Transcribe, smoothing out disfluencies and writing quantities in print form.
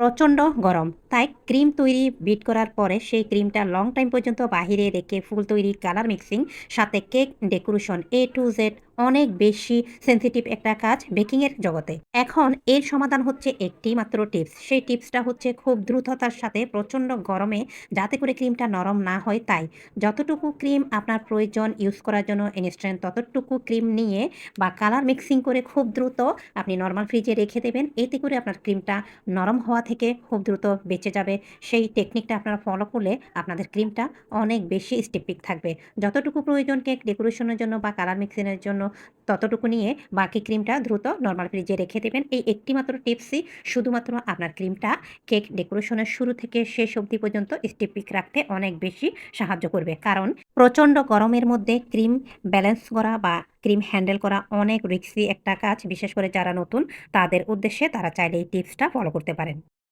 প্রচণ্ড গরম। তাই ক্রিম তৈরি বিট করার পরে সেই ক্রিমটা লং টাইম পর্যন্ত বাহিরে রেখে ফুল তৈরি, কালার মিক্সিং, সাথে cake decoration A to Z অনেক বেশি সেনসিটিভ একটা কাজ বেকিংয়ের জগতে। এখন এর সমাধান হচ্ছে একটি মাত্র টিপস। সেই টিপসটা হচ্ছে খুব দ্রুততার সাথে প্রচণ্ড গরমে যাতে করে ক্রিমটা নরম না হয় তাই। যতটুকু ক্রিম আপনার প্রয়োজন ইউজ করার জন্য ইনস্ট্যান্ট ততটুকু ক্রিম নিয়ে বা কালার মিক্সিং করে খুব দ্রুত আপনি নরমাল ফ্রিজে রেখে দেবেন। এতে করে আপনার ক্রিমটা নরম হওয়া থেকে খুব দ্রুত বেঁচে যাবে। সেই টেকনিকটা আপনারা ফলো করলে আপনাদের ক্রিমটা অনেক বেশি স্টিফিক থাকবে। যতটুকু প্রয়োজন কেক ডেকোরেশনের জন্য বা কালার মিক্সিং এর জন্য ততটুকু নিয়ে বাকি ক্রিমটা দ্রুত নরমাল ফ্রিজে রেখে দেবেন। এই একটি মাত্র টিপসই শুধুমাত্র আপনার ক্রিমটা কেক ডেকোরেশনের শুরু থেকে শেষ অবধি পর্যন্ত স্টিফিক রাখতে অনেক বেশি সাহায্য করবে। কারণ প্রচণ্ড গরমের মধ্যে ক্রিম ব্যালেন্স করা বা ক্রিম হ্যান্ডেল করা অনেক রিস্কি একটা কাজ। বিশেষ করে যারা নতুন তাদের উদ্দেশ্যে তারা চাইলে এই টিপসটা ফলো করতে পারেন।